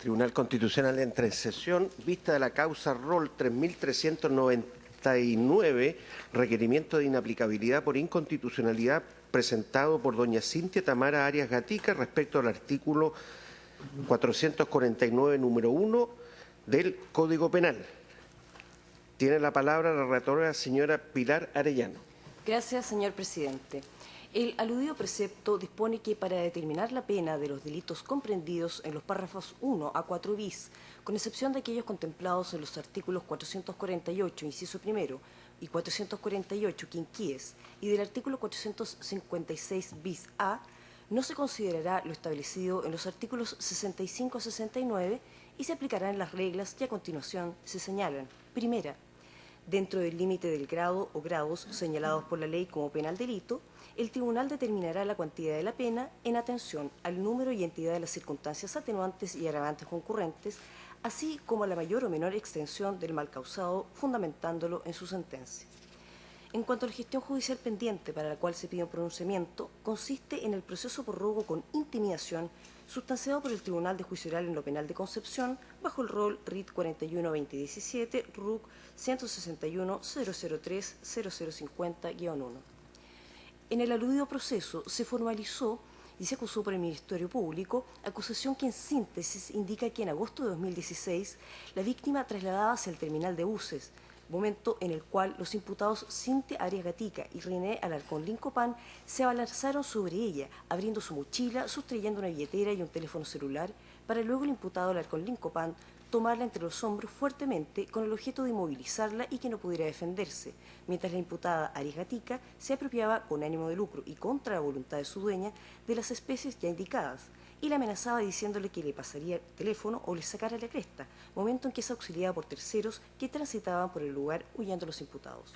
Tribunal Constitucional entra en sesión, vista de la causa ROL 3399, requerimiento de inaplicabilidad por inconstitucionalidad presentado por doña Cintia Tamara Arias Gatica respecto al artículo 449, número 1 del Código Penal. Tiene la palabra la relatora, señora Pilar Arellano. Gracias, señor presidente. El aludido precepto dispone que para determinar la pena de los delitos comprendidos en los párrafos 1 a 4 bis, con excepción de aquellos contemplados en los artículos 448, inciso primero, y 448, quinquies, y del artículo 456 bis A, no se considerará lo establecido en los artículos 65 a 69 y se aplicarán las reglas que a continuación se señalan. Primera, dentro del límite del grado o grados señalados por la ley como pena al delito, el tribunal determinará la cuantía de la pena en atención al número y entidad de las circunstancias atenuantes y agravantes concurrentes, así como a la mayor o menor extensión del mal causado, fundamentándolo en su sentencia. En cuanto a la gestión judicial pendiente para la cual se pide un pronunciamiento, consiste en el proceso por robo con intimidación sustanciado por el Tribunal de Juicio Oral en lo Penal de Concepción bajo el rol RIT 41-2017, RUC 161-003-0050-1. En el aludido proceso se formalizó y se acusó por el Ministerio Público, acusación que en síntesis indica que en agosto de 2016 la víctima trasladaba hacia el terminal de buses, momento en el cual los imputados Cintia Arias Gatica y René Alarcón Lincopán se abalanzaron sobre ella, abriendo su mochila, sustrayendo una billetera y un teléfono celular, para luego el imputado Alarcón Lincopán tomarla entre los hombros fuertemente con el objeto de inmovilizarla y que no pudiera defenderse, mientras la imputada Arias Gatica se apropiaba con ánimo de lucro y contra la voluntad de su dueña de las especies ya indicadas, y la amenazaba diciéndole que le pasaría el teléfono o le sacara la cresta, momento en que es auxiliada por terceros que transitaban por el lugar huyendo los imputados.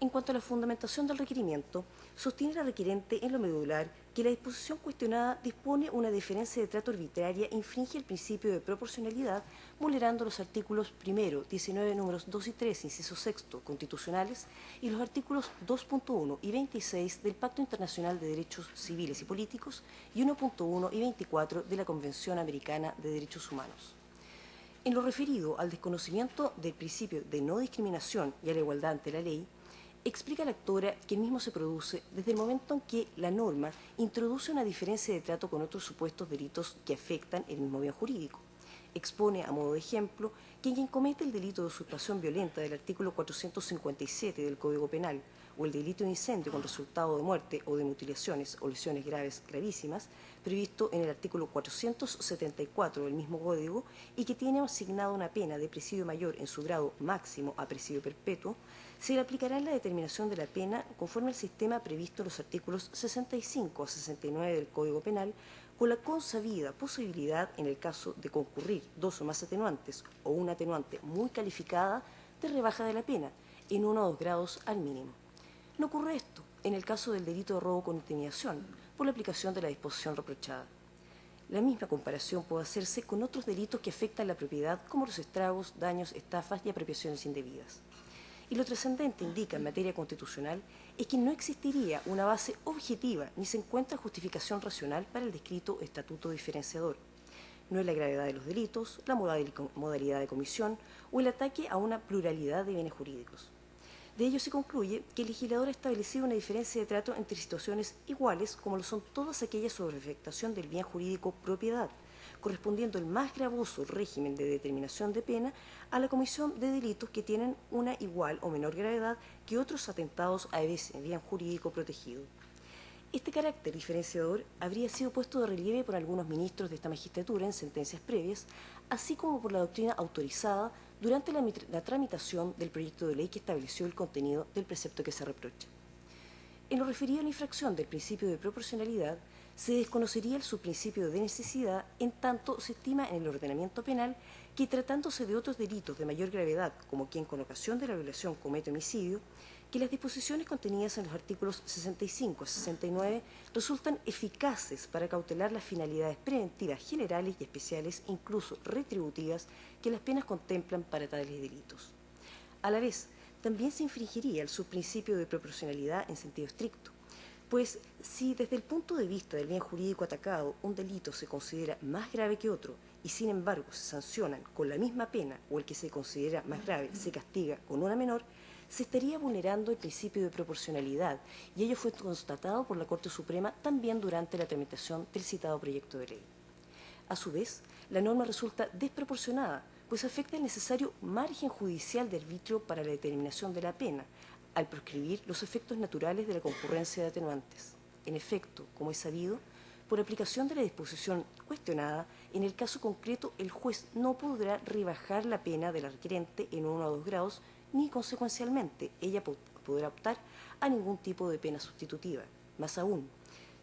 En cuanto a la fundamentación del requerimiento, sostiene la requerente en lo medular que la disposición cuestionada dispone una diferencia de trato arbitraria e infringe el principio de proporcionalidad, vulnerando los artículos 19, números 2 y 3, inciso sexto, constitucionales, y los artículos 2.1 y 26 del Pacto Internacional de Derechos Civiles y Políticos y 1.1 y 24 de la Convención Americana de Derechos Humanos. En lo referido al desconocimiento del principio de no discriminación y a la igualdad ante la ley, explica la actora que el mismo se produce desde el momento en que la norma introduce una diferencia de trato con otros supuestos delitos que afectan el mismo bien jurídico. Expone, a modo de ejemplo, que quien comete el delito de usurpación violenta del artículo 457 del Código Penal o el delito de incendio con resultado de muerte o de mutilaciones o lesiones graves gravísimas, previsto en el artículo 474 del mismo Código y que tiene asignado una pena de presidio mayor en su grado máximo a presidio perpetuo, se le aplicará en la determinación de la pena conforme al sistema previsto en los artículos 65 a 69 del Código Penal, con la consabida posibilidad, en el caso de concurrir dos o más atenuantes o una atenuante muy calificada, de rebaja de la pena en 1 o 2 grados al mínimo. No ocurre esto en el caso del delito de robo con intimidación, por la aplicación de la disposición reprochada. La misma comparación puede hacerse con otros delitos que afectan la propiedad, como los estragos, daños, estafas y apropiaciones indebidas. Y lo trascendente indica en materia constitucional es que no existiría una base objetiva ni se encuentra justificación racional para el descrito estatuto diferenciador. No es la gravedad de los delitos, la modalidad de comisión o el ataque a una pluralidad de bienes jurídicos. De ello se concluye que el legislador ha establecido una diferencia de trato entre situaciones iguales, como lo son todas aquellas sobre afectación del bien jurídico propiedad, correspondiendo el más gravoso régimen de determinación de pena a la comisión de delitos que tienen una igual o menor gravedad que otros atentados a ese bien jurídico protegido. Este carácter diferenciador habría sido puesto de relieve por algunos ministros de esta magistratura en sentencias previas, así como por la doctrina autorizada durante la tramitación del proyecto de ley que estableció el contenido del precepto que se reprocha. En lo referido a la infracción del principio de proporcionalidad, se desconocería el subprincipio de necesidad en tanto se estima en el ordenamiento penal que tratándose de otros delitos de mayor gravedad, como quien con ocasión de la violación comete homicidio, que las disposiciones contenidas en los artículos 65 a 69 resultan eficaces para cautelar las finalidades preventivas generales y especiales, incluso retributivas, que las penas contemplan para tales delitos. A la vez, también se infringiría el subprincipio de proporcionalidad en sentido estricto, pues si desde el punto de vista del bien jurídico atacado un delito se considera más grave que otro y sin embargo se sancionan con la misma pena o el que se considera más grave se castiga con una menor, se estaría vulnerando el principio de proporcionalidad, y ello fue constatado por la Corte Suprema también durante la tramitación del citado proyecto de ley. A su vez, la norma resulta desproporcionada, pues afecta el necesario margen judicial de arbitrio para la determinación de la pena, al proscribir los efectos naturales de la concurrencia de atenuantes. En efecto, como es sabido, por aplicación de la disposición cuestionada, en el caso concreto el juez no podrá rebajar la pena de la requerente en 1 o 2 grados, ni consecuencialmente ella podrá optar a ningún tipo de pena sustitutiva. Más aún,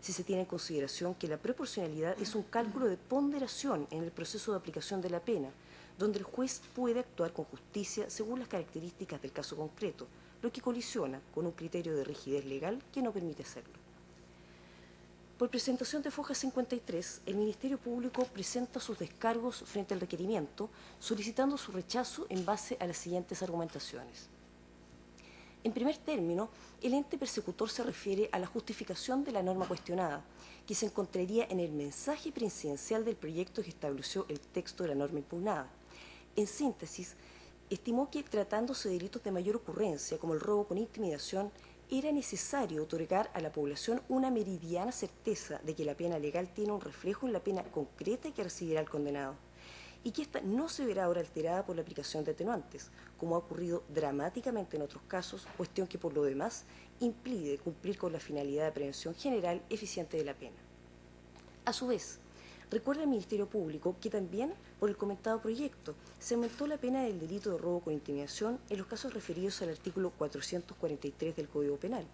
si se tiene en consideración que la proporcionalidad es un cálculo de ponderación en el proceso de aplicación de la pena, donde el juez puede actuar con justicia según las características del caso concreto, lo que colisiona con un criterio de rigidez legal que no permite hacerlo. Por presentación de Foja 53, el Ministerio Público presenta sus descargos frente al requerimiento, solicitando su rechazo en base a las siguientes argumentaciones. En primer término, el ente persecutor se refiere a la justificación de la norma cuestionada, que se encontraría en el mensaje presidencial del proyecto que estableció el texto de la norma impugnada. En síntesis, estimó que, tratándose de delitos de mayor ocurrencia, como el robo con intimidación, era necesario otorgar a la población una meridiana certeza de que la pena legal tiene un reflejo en la pena concreta que recibirá el condenado, y que ésta no se verá ahora alterada por la aplicación de atenuantes, como ha ocurrido dramáticamente en otros casos, cuestión que por lo demás impide cumplir con la finalidad de prevención general eficiente de la pena. A su vez, recuerda el Ministerio Público que también, por el comentado proyecto, se aumentó la pena del delito de robo con intimidación en los casos referidos al artículo 443 del Código Penal.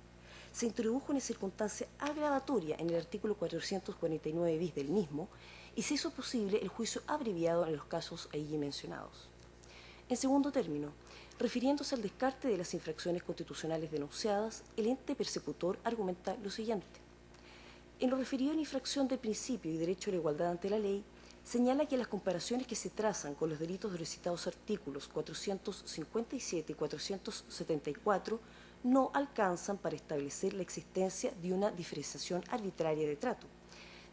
Se introdujo una circunstancia agravatoria en el artículo 449 bis del mismo y se hizo posible el juicio abreviado en los casos allí mencionados. En segundo término, refiriéndose al descarte de las infracciones constitucionales denunciadas, el ente persecutor argumenta lo siguiente. En lo referido a la infracción del principio y derecho a la igualdad ante la ley, señala que las comparaciones que se trazan con los delitos de los citados artículos 457 y 474 no alcanzan para establecer la existencia de una diferenciación arbitraria de trato,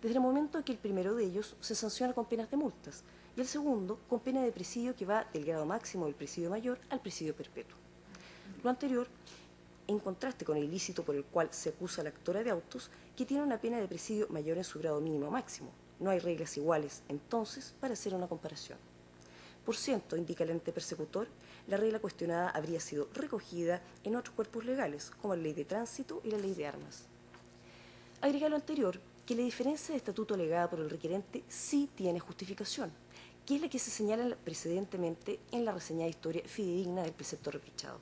desde el momento en que el primero de ellos se sanciona con penas de multas y el segundo con pena de presidio que va del grado máximo del presidio mayor al presidio perpetuo. Lo anterior, en contraste con el ilícito por el cual se acusa a la actora de autos, que tiene una pena de presidio mayor en su grado mínimo o máximo. No hay reglas iguales, entonces, para hacer una comparación. Por ciento, indica el ente persecutor, la regla cuestionada habría sido recogida en otros cuerpos legales, como la Ley de Tránsito y la Ley de Armas. Agrega lo anterior, que la diferencia de estatuto alegada por el requerente sí tiene justificación, que es la que se señala precedentemente en la reseñada historia fidedigna del precepto reprochado.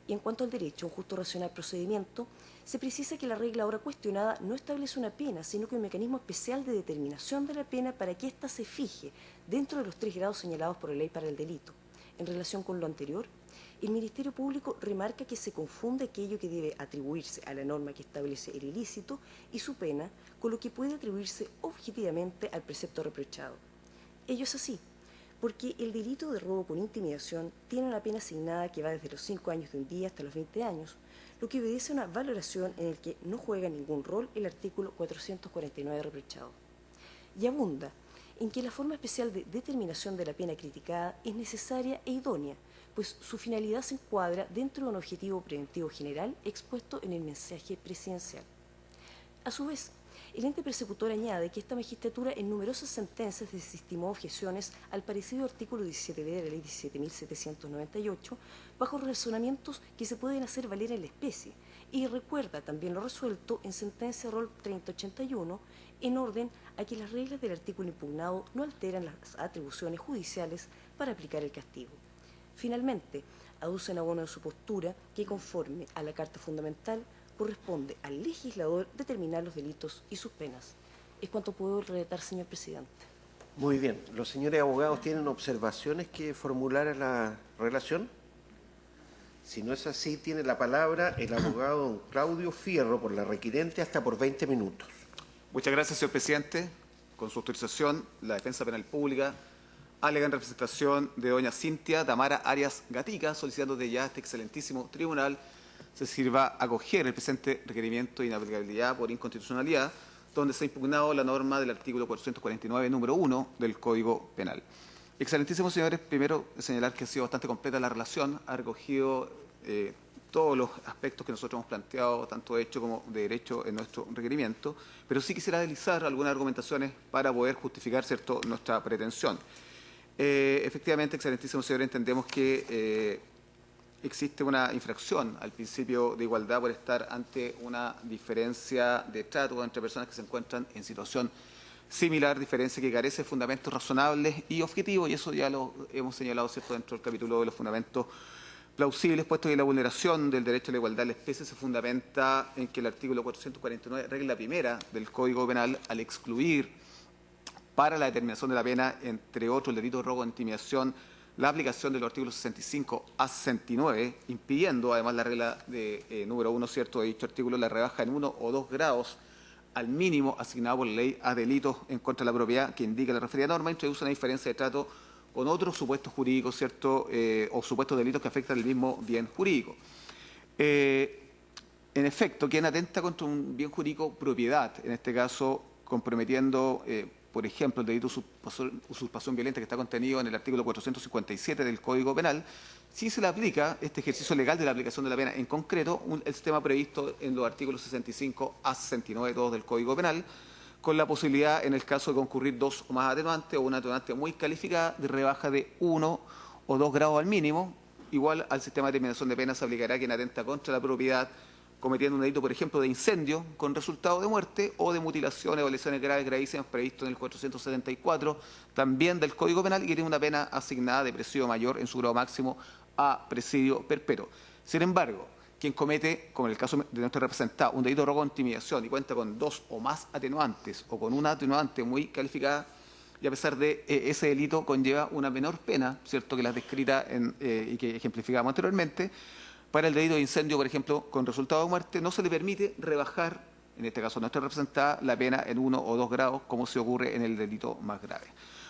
Y en cuanto al derecho a un justo racional procedimiento, se precisa que la regla ahora cuestionada no establece una pena, sino que un mecanismo especial de determinación de la pena para que ésta se fije dentro de los 3 grados señalados por la ley para el delito. En relación con lo anterior, el Ministerio Público remarca que se confunde aquello que debe atribuirse a la norma que establece el ilícito y su pena con lo que puede atribuirse objetivamente al precepto reprochado. Ello es así, porque el delito de robo con intimidación tiene una pena asignada que va desde los 5 años de un día hasta los 20 años, lo que obedece a una valoración en el que no juega ningún rol el artículo 449 reprochado. Y abunda en que la forma especial de determinación de la pena criticada es necesaria e idónea, pues su finalidad se encuadra dentro de un objetivo preventivo general expuesto en el mensaje presidencial. A su vez, el ente persecutor añade que esta magistratura en numerosas sentencias desestimó objeciones al parecido artículo 17b de la ley 17.798 bajo razonamientos que se pueden hacer valer en la especie y recuerda también lo resuelto en sentencia rol 3081 en orden a que las reglas del artículo impugnado no alteran las atribuciones judiciales para aplicar el castigo. Finalmente, aduce en abono de su postura que conforme a la Carta Fundamental corresponde al legislador determinar los delitos y sus penas. Es cuanto puedo relatar, señor presidente. Muy bien. ¿Los señores abogados tienen observaciones que formular a la relación? Si no es así, tiene la palabra el abogado don Claudio Fierro por la requirente hasta por 20 minutos. Muchas gracias, señor presidente. Con su autorización, la Defensa Penal Pública alega en representación de doña Cintia Tamara Arias Gatica, solicitando de ya este excelentísimo tribunal se sirva acoger el presente requerimiento de inaplicabilidad por inconstitucionalidad, donde se ha impugnado la norma del artículo 449, número 1 del Código Penal. Excelentísimos señores, primero señalar que ha sido bastante completa la relación, ha recogido todos los aspectos que nosotros hemos planteado, tanto de hecho como de derecho, en nuestro requerimiento, pero sí quisiera deslizar algunas argumentaciones para poder justificar, ¿cierto?, nuestra pretensión. Efectivamente, excelentísimos señores, entendemos que existe una infracción al principio de igualdad por estar ante una diferencia de trato entre personas que se encuentran en situación similar, diferencia que carece de fundamentos razonables y objetivos, y eso ya lo hemos señalado, ¿cierto?, dentro del capítulo de los fundamentos plausibles, puesto que la vulneración del derecho a la igualdad de la especie se fundamenta en que el artículo 449, regla primera del Código Penal, al excluir para la determinación de la pena, entre otros, el delito de robo o intimidación, la aplicación de los artículos 65 a 69, impidiendo además la regla de número 1, ¿cierto?, de dicho artículo, la rebaja en 1 o 2 grados al mínimo asignado por la ley a delitos en contra de la propiedad que indica la referida norma, introduce una diferencia de trato con otros supuestos jurídicos, ¿cierto?, o supuestos delitos que afectan el mismo bien jurídico. En efecto, quien atenta contra un bien jurídico, propiedad, en este caso comprometiendo, por ejemplo, el delito de usurpación violenta que está contenido en el artículo 457 del Código Penal, si se le aplica este ejercicio legal de la aplicación de la pena, en concreto el sistema previsto en los artículos 65 a 69 todos del Código Penal, con la posibilidad, en el caso de concurrir 2 o más atenuantes o una atenuante muy calificada, de rebaja de 1 o 2 grados al mínimo. Igual al sistema de determinación de pena se aplicará a quien atenta contra la propiedad cometiendo un delito, por ejemplo, de incendio con resultado de muerte o de mutilaciones o lesiones graves gravísimas previsto en el 474 también del Código Penal, y que tiene una pena asignada de presidio mayor en su grado máximo a presidio perpetuo. Sin embargo, quien comete, como en el caso de nuestro representado, un delito de robo o intimidación y cuenta con 2 o más atenuantes o con una atenuante muy calificada, y a pesar de ese delito conlleva una menor pena, ¿cierto?, que las descritas y que ejemplificamos anteriormente, para el delito de incendio, por ejemplo, con resultado de muerte, no se le permite rebajar, en este caso nuestra representada, la pena en 1 o 2 grados, como se ocurre en el delito más grave.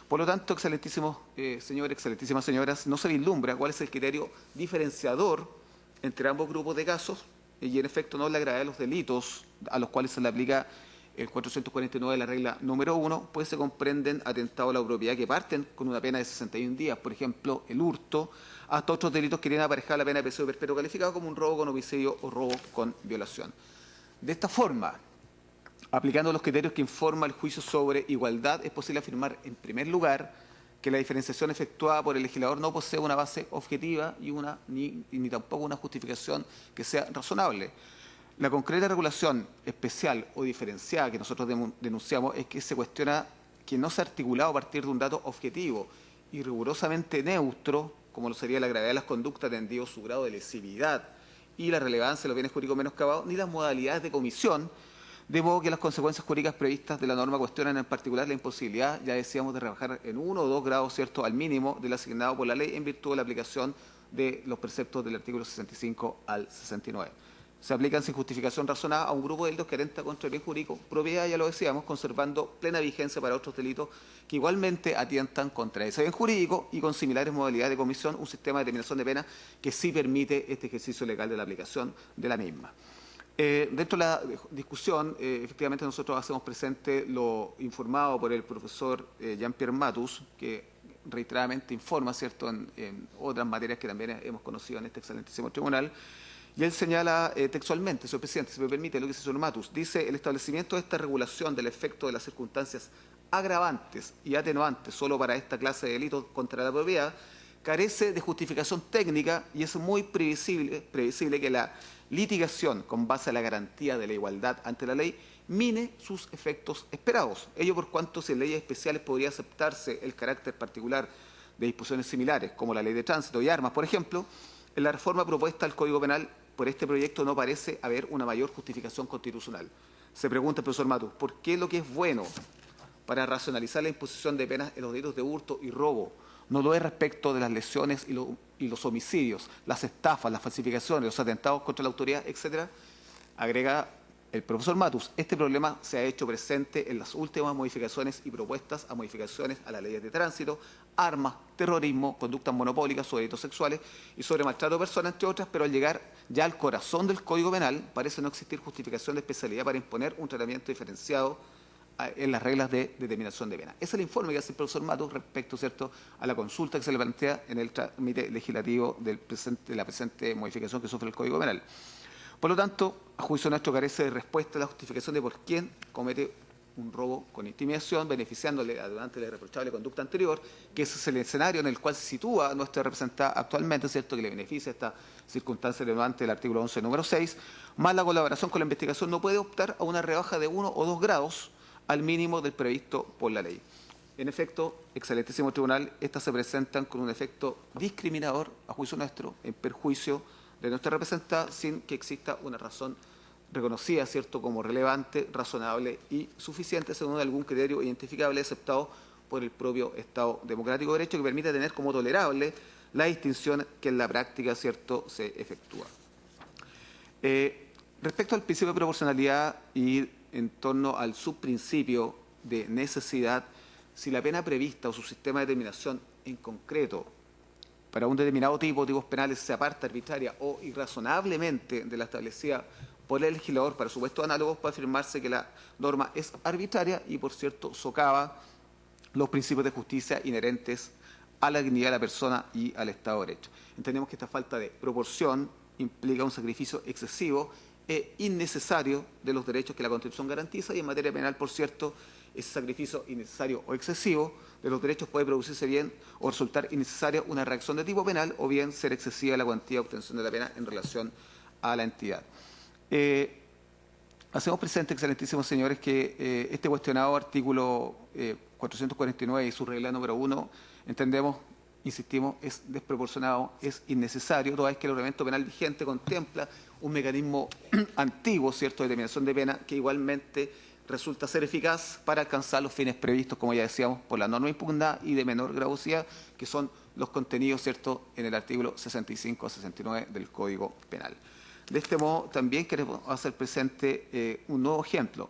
Por lo tanto, excelentísimos señores, excelentísimas señoras, no se vislumbra cuál es el criterio diferenciador entre ambos grupos de casos, y en efecto no es la gravedad de los delitos a los cuales se le aplica el 449 de la regla número 1, pues se comprenden atentados a la propiedad que parten con una pena de 61 días, por ejemplo, el hurto, hasta otros delitos que tienen aparejada la pena de presidio perpetuo calificado como un robo con homicidio o robo con violación. De esta forma, aplicando los criterios que informa el juicio sobre igualdad, es posible afirmar, en primer lugar, que la diferenciación efectuada por el legislador no posee una base objetiva ni tampoco una justificación que sea razonable. La concreta regulación especial o diferenciada que nosotros denunciamos es que se cuestiona que no se ha articulado a partir de un dato objetivo y rigurosamente neutro, como lo sería la gravedad de las conductas, atendido su grado de lesividad y la relevancia de los bienes jurídicos menoscabados, ni las modalidades de comisión, de modo que las consecuencias jurídicas previstas de la norma cuestionan en particular la imposibilidad, ya decíamos, de rebajar en 1 o 2 grados, ¿cierto?, al mínimo del asignado por la ley en virtud de la aplicación de los preceptos del artículo 65 al 69. Se aplican sin justificación razonada a un grupo de delitos que atenta contra el bien jurídico, propiedad, ya lo decíamos, conservando plena vigencia para otros delitos que igualmente atientan contra ese bien jurídico y con similares modalidades de comisión, un sistema de determinación de pena que sí permite este ejercicio legal de la aplicación de la misma. Dentro de la discusión, efectivamente nosotros hacemos presente lo informado por el profesor Jean-Pierre Matus, que reiteradamente informa, ¿cierto?, en otras materias que también hemos conocido en este excelentísimo tribunal. Y él señala textualmente, señor presidente, si me permite, lo que dice el señor Matus, dice: el establecimiento de esta regulación del efecto de las circunstancias agravantes y atenuantes solo para esta clase de delitos contra la propiedad carece de justificación técnica y es muy previsible que la litigación con base a la garantía de la igualdad ante la ley mine sus efectos esperados. Ello por cuanto si en leyes especiales podría aceptarse el carácter particular de disposiciones similares, como la ley de tránsito y armas, por ejemplo, en la reforma propuesta al Código Penal por este proyecto no parece haber una mayor justificación constitucional. Se pregunta el profesor Matus, ¿por qué lo que es bueno para racionalizar la imposición de penas en los delitos de hurto y robo no lo es respecto de las lesiones y los homicidios, las estafas, las falsificaciones, los atentados contra la autoridad, etcétera? Agrega el profesor Matus, este problema se ha hecho presente en las últimas modificaciones y propuestas a modificaciones a las leyes de tránsito, armas, terrorismo, conductas monopólicas sobre delitos sexuales y sobre maltrato de personas, entre otras, pero al llegar ya al corazón del Código Penal parece no existir justificación de especialidad para imponer un tratamiento diferenciado en las reglas de determinación de pena. Ese es el informe que hace el profesor Matus respecto, ¿cierto?, a la consulta que se le plantea en el trámite legislativo de la presente modificación que sufre el Código Penal. Por lo tanto, a juicio nuestro carece de respuesta a la justificación de por quién comete un robo con intimidación, beneficiándole a durante la irreprochable conducta anterior, que ese es el escenario en el cual se sitúa nuestra representada actualmente, ¿cierto?, que le beneficia esta circunstancia atenuante del artículo 11, número 6, más la colaboración con la investigación no puede optar a una rebaja de 1 o 2 grados al mínimo del previsto por la ley. En efecto, excelentísimo tribunal, estas se presentan con un efecto discriminador, a juicio nuestro, en perjuicio de nuestra representada, sin que exista una razón reconocida, ¿cierto?, como relevante, razonable y suficiente según algún criterio identificable aceptado por el propio Estado democrático de derecho, que permite tener como tolerable la distinción que en la práctica, ¿cierto?, se efectúa. Respecto al principio de proporcionalidad y en torno al subprincipio de necesidad, si la pena prevista o su sistema de determinación en concreto para un determinado tipo de tipos penales se aparta arbitraria o irrazonablemente de la establecida por el legislador para supuestos análogos, puede afirmarse que la norma es arbitraria y, por cierto, socava los principios de justicia inherentes a la dignidad de la persona y al Estado de Derecho. Entendemos que esta falta de proporción implica un sacrificio excesivo e innecesario de los derechos que la Constitución garantiza, y en materia penal, por cierto, ese sacrificio innecesario o excesivo de los derechos puede producirse bien o resultar innecesaria una reacción de tipo penal, o bien ser excesiva la cuantía de obtención de la pena en relación a la entidad. Hacemos presente, excelentísimos señores, que este cuestionado artículo 449 y su regla número 1, entendemos, insistimos, es desproporcionado, es innecesario, toda vez que el ordenamiento penal vigente contempla un mecanismo antiguo, ¿cierto?, de determinación de pena, que igualmente resulta ser eficaz para alcanzar los fines previstos, como ya decíamos, por la norma impugnada y de menor gravosidad, que son los contenidos, ¿cierto?, en el artículo 65 a 69 del Código Penal. De este modo, también queremos hacer presente un nuevo ejemplo.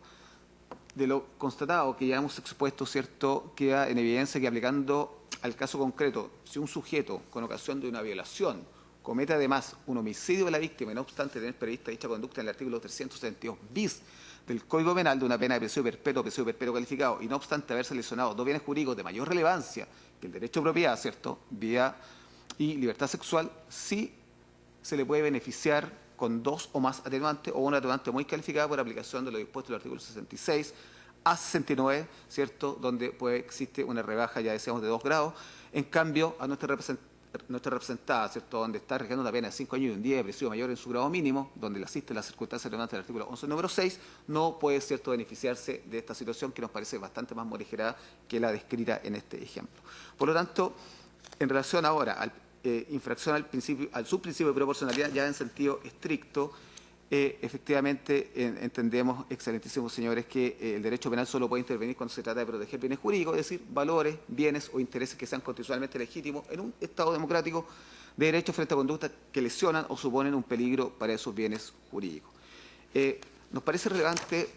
De lo constatado que ya hemos expuesto, ¿cierto?, queda en evidencia que, aplicando al caso concreto, si un sujeto, con ocasión de una violación, comete además un homicidio de la víctima, y no obstante tener prevista dicha conducta en el artículo 372 bis del Código Penal de una pena de presidio perpetuo calificado, y no obstante haberse lesionado dos bienes jurídicos de mayor relevancia que el derecho de propiedad, ¿cierto?, vida y libertad sexual, sí se le puede beneficiar con 2 o más atenuantes o una atenuante muy calificada por aplicación de lo dispuesto en el artículo 66 a 69, ¿cierto?, donde existe una rebaja, ya decíamos, de 2 grados. En cambio, a nuestra representada, ¿cierto?, donde está rigiendo una pena de 5 años y un día de presidio mayor en su grado mínimo, donde le asiste la circunstancia relevante del artículo 11, número 6, no puede, ¿cierto?, beneficiarse de esta situación, que nos parece bastante más morigerada que la descrita en este ejemplo. Por lo tanto, en relación ahora al infracción al subprincipio de proporcionalidad, ya en sentido estricto, efectivamente entendemos, excelentísimos señores, que el derecho penal solo puede intervenir cuando se trata de proteger bienes jurídicos, es decir, valores, bienes o intereses que sean constitucionalmente legítimos en un Estado democrático de derecho frente a conductas que lesionan o suponen un peligro para esos bienes jurídicos. Nos parece relevante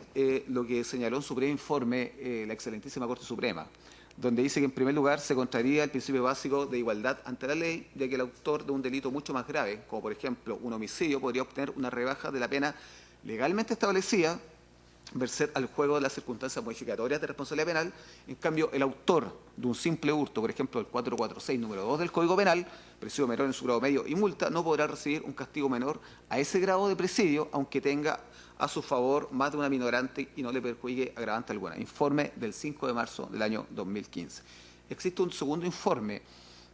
lo que señaló en su breve informe la excelentísima Corte Suprema, donde dice que, en primer lugar, se contraría el principio básico de igualdad ante la ley, ya que el autor de un delito mucho más grave, como por ejemplo un homicidio, podría obtener una rebaja de la pena legalmente establecida, merced al juego de las circunstancias modificatorias de responsabilidad penal. En cambio, el autor de un simple hurto, por ejemplo el 446, número 2 del Código Penal, presidio menor en su grado medio y multa, no podrá recibir un castigo menor a ese grado de presidio, aunque tenga a su favor más de una minorante y no le perjudique agravante alguna. Informe del 5 de marzo del año 2015. Existe un segundo informe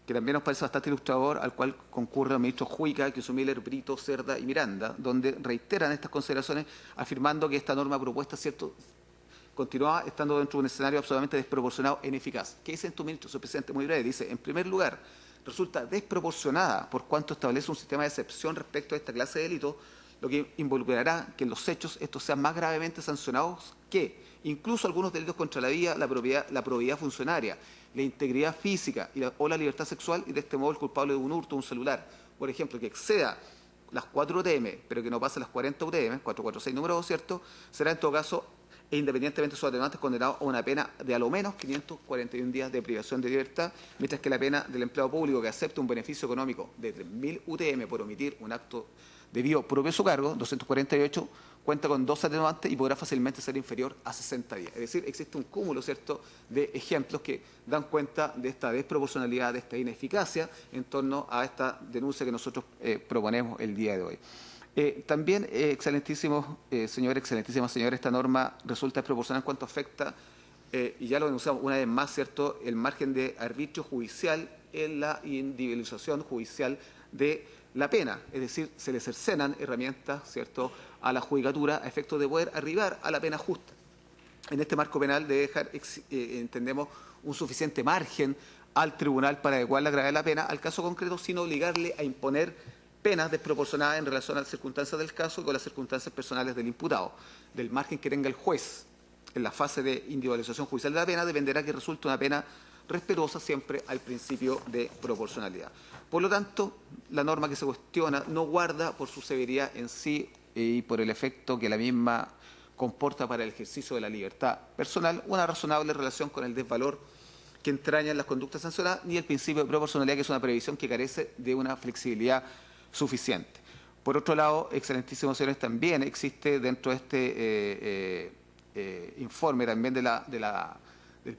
que también nos parece bastante ilustrador, al cual concurren los ministros Juica, Miller, Brito, Cerda y Miranda, donde reiteran estas consideraciones, afirmando que esta norma propuesta, ¿cierto?, continúa estando dentro de un escenario absolutamente desproporcionado e ineficaz. ¿Qué dice en tu ministro, señor presidente? Muy breve. Dice, en primer lugar, resulta desproporcionada por cuanto establece un sistema de excepción respecto a esta clase de delitos, lo que involucrará que en los hechos estos sean más gravemente sancionados que incluso algunos delitos contra la vida, la probidad funcionaria, la integridad física o la libertad sexual, y de este modo el culpable de un hurto, un celular, por ejemplo, que exceda las 4 UTM, pero que no pase las 40 UTM, 446 número 2, ¿cierto?, será en todo caso, e independientemente de sus atenuantes, condenado a una pena de a lo menos 541 días de privación de libertad, mientras que la pena del empleado público que acepte un beneficio económico de 3.000 UTM por omitir un acto debido propio a su cargo, 248, cuenta con 2 atenuantes y podrá fácilmente ser inferior a 60 días. Es decir, existe un cúmulo, ¿cierto?, de ejemplos que dan cuenta de esta desproporcionalidad, de esta ineficacia en torno a esta denuncia que nosotros proponemos el día de hoy. También, excelentísimos señores, excelentísimas señores, esta norma resulta desproporcional en cuanto afecta, y ya lo denunciamos una vez más, ¿cierto?, el margen de arbitrio judicial en la individualización judicial de la pena, es decir, se le cercenan herramientas, ¿cierto?, a la judicatura a efecto de poder arribar a la pena justa. En este marco penal debe dejar, entendemos, un suficiente margen al tribunal para adecuar la gravedad de la pena al caso concreto, sin obligarle a imponer penas desproporcionadas en relación a las circunstancias del caso y con las circunstancias personales del imputado. Del margen que tenga el juez en la fase de individualización judicial de la pena dependerá que resulte una pena respetuosa siempre al principio de proporcionalidad. Por lo tanto, la norma que se cuestiona no guarda por su severidad en sí y por el efecto que la misma comporta para el ejercicio de la libertad personal una razonable relación con el desvalor que entrañan las conductas sancionadas ni el principio de proporcionalidad, que es una previsión que carece de una flexibilidad suficiente. Por otro lado, excelentísimos señores, también existe dentro de este informe también del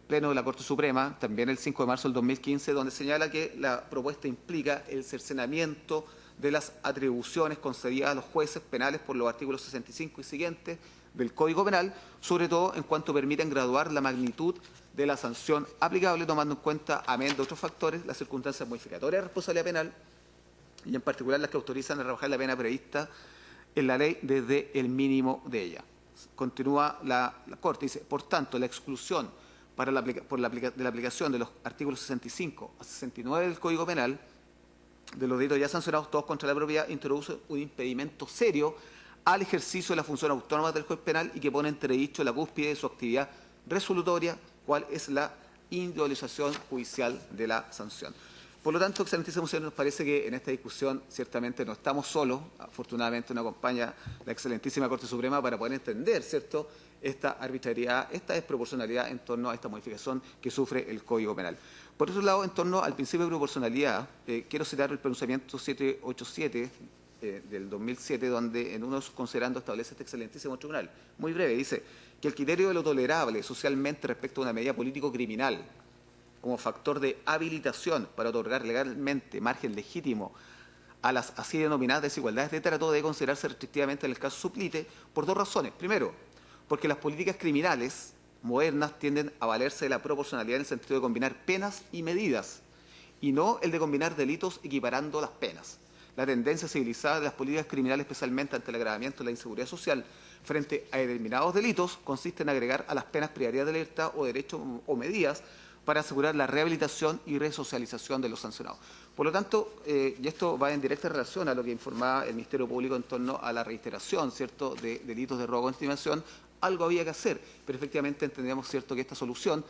Pleno de la Corte Suprema, también el 5 de marzo del 2015, donde señala que la propuesta implica el cercenamiento de las atribuciones concedidas a los jueces penales por los artículos 65 y siguientes del Código Penal, sobre todo en cuanto permiten graduar la magnitud de la sanción aplicable, tomando en cuenta, amén de otros factores, las circunstancias modificatorias de responsabilidad penal y en particular las que autorizan a rebajar la pena prevista en la ley desde el mínimo de ella. Continúa la Corte, dice, por tanto, la exclusión de la aplicación de los artículos 65 a 69 del Código Penal de los delitos ya sancionados, todos contra la propiedad, introduce un impedimento serio al ejercicio de la función autónoma del juez penal y que pone entredicho la cúspide de su actividad resolutoria, cual es la individualización judicial de la sanción. Por lo tanto, excelentísimos señores, nos parece que en esta discusión ciertamente no estamos solos. Afortunadamente nos acompaña la excelentísima Corte Suprema para poder entender, ¿cierto?, esta arbitrariedad, esta desproporcionalidad en torno a esta modificación que sufre el Código Penal. Por otro lado, en torno al principio de proporcionalidad, quiero citar el pronunciamiento 787 del 2007, donde en uno de sus considerandos establece este excelentísimo tribunal. Muy breve, dice que el criterio de lo tolerable socialmente respecto a una medida político-criminal como factor de habilitación para otorgar legalmente margen legítimo a las así denominadas desigualdades de trato debe considerarse restrictivamente en el caso suplite por 2 razones. Primero, porque las políticas criminales modernas tienden a valerse de la proporcionalidad en el sentido de combinar penas y medidas, y no el de combinar delitos equiparando las penas. La tendencia civilizada de las políticas criminales, especialmente ante el agravamiento de la inseguridad social frente a determinados delitos, consiste en agregar a las penas prioridad de libertad o derechos o medidas para asegurar la rehabilitación y resocialización de los sancionados. Por lo tanto, y esto va en directa relación a lo que informaba el Ministerio Público en torno a la reiteración, ¿cierto?, de delitos de robo con estimación, algo había que hacer, pero efectivamente entendemos, ¿cierto?, que esta solución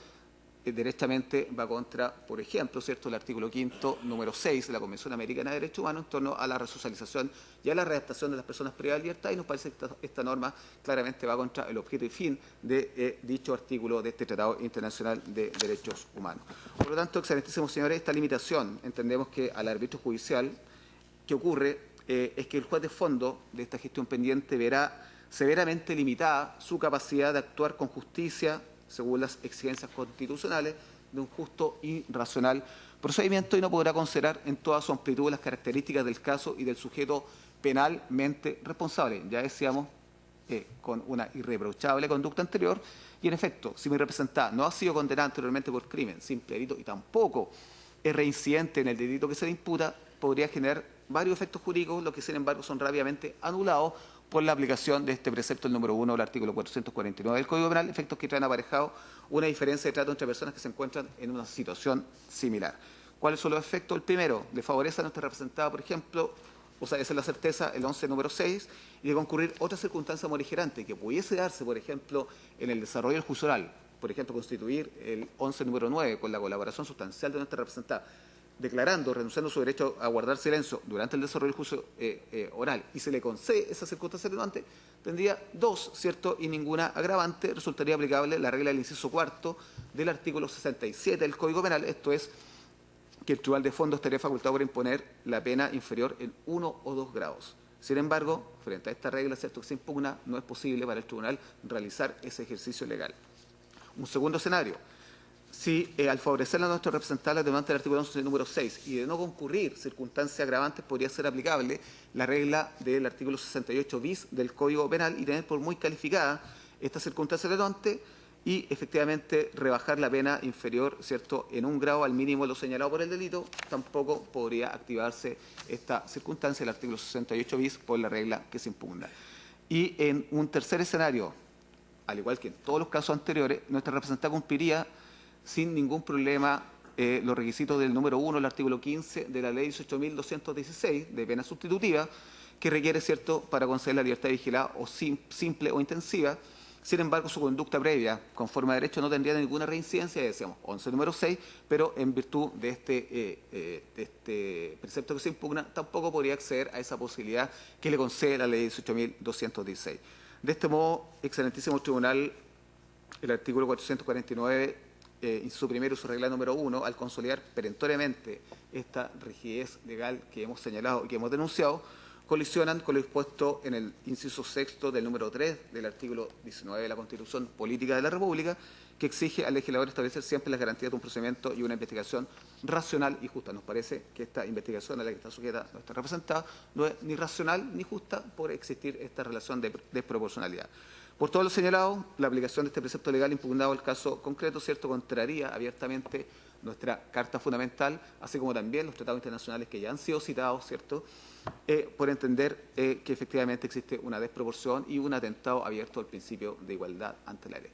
directamente va contra, por ejemplo, ¿cierto?, el artículo 5º, número 6 de la Convención Americana de Derechos Humanos en torno a la resocialización y a la readaptación de las personas privadas de libertad, y nos parece que esta norma claramente va contra el objeto y fin de dicho artículo de este Tratado Internacional de Derechos Humanos. Por lo tanto, excelentísimos señores, esta limitación entendemos que al arbitrio judicial que ocurre es que el juez de fondo de esta gestión pendiente verá severamente limitada su capacidad de actuar con justicia según las exigencias constitucionales de un justo y racional procedimiento, y no podrá considerar en toda su amplitud las características del caso y del sujeto penalmente responsable. Ya decíamos, con una irreprochable conducta anterior, y en efecto, si mi representada no ha sido condenada anteriormente por crimen, simple delito, y tampoco es reincidente en el delito que se le imputa, podría generar varios efectos jurídicos, los que sin embargo son rápidamente anulados por la aplicación de este precepto, el número 1 del artículo 449 del Código Penal, efectos que traen aparejado una diferencia de trato entre personas que se encuentran en una situación similar. ¿Cuáles son los efectos? El primero, le favorece a nuestra representada, por ejemplo, o sea, esa es la certeza, el 11 número 6, y de concurrir otra circunstancia morigerante que pudiese darse, por ejemplo, en el desarrollo del juicio oral, por ejemplo, constituir el 11 número 9 con la colaboración sustancial de nuestra representada, declarando, renunciando a su derecho a guardar silencio durante el desarrollo del juicio oral, y se le concede esa circunstancia atenuante, tendría 2, ¿cierto?, y ninguna agravante, resultaría aplicable la regla del inciso 4 del artículo 67 del Código Penal, esto es, que el tribunal de fondo estaría facultado para imponer la pena inferior en 1 o 2 grados. Sin embargo, frente a esta regla, ¿cierto?, que se impugna, no es posible para el tribunal realizar ese ejercicio legal. Un segundo escenario: si al favorecer a nuestros representantes demanda del artículo 11, número 6, y de no concurrir circunstancias agravantes, podría ser aplicable la regla del artículo 68 bis del Código Penal y tener por muy calificada esta circunstancia atenuante y efectivamente rebajar la pena inferior, ¿cierto?, en un grado al mínimo de lo señalado por el delito. Tampoco podría activarse esta circunstancia del artículo 68 bis por la regla que se impugna. Y en un tercer escenario, al igual que en todos los casos anteriores, nuestra representante cumpliría sin ningún problema los requisitos del número 1 del artículo 15 de la ley 18.216 de pena sustitutiva, que requiere, ¿cierto?, para conceder la libertad vigilada o simple o intensiva. Sin embargo, su conducta previa, conforme a derecho, no tendría ninguna reincidencia, decíamos, 11 número 6, pero en virtud de este precepto que se impugna, tampoco podría acceder a esa posibilidad que le concede la ley 18.216. De este modo, excelentísimo tribunal, el artículo 449, inciso primero y su regla número 1, al consolidar perentoriamente esta rigidez legal que hemos señalado y que hemos denunciado, colisionan con lo dispuesto en el inciso sexto del número 3 del artículo 19 de la Constitución Política de la República, que exige al legislador establecer siempre las garantías de un procedimiento y una investigación racional y justa. Nos parece que esta investigación a la que está sujeta nuestra representada no es ni racional ni justa por existir esta relación de desproporcionalidad. Por todo lo señalado, la aplicación de este precepto legal impugnado al caso concreto, ¿cierto?, contraría abiertamente nuestra Carta Fundamental, así como también los tratados internacionales que ya han sido citados, ¿cierto?, por entender que efectivamente existe una desproporción y un atentado abierto al principio de igualdad ante la ley.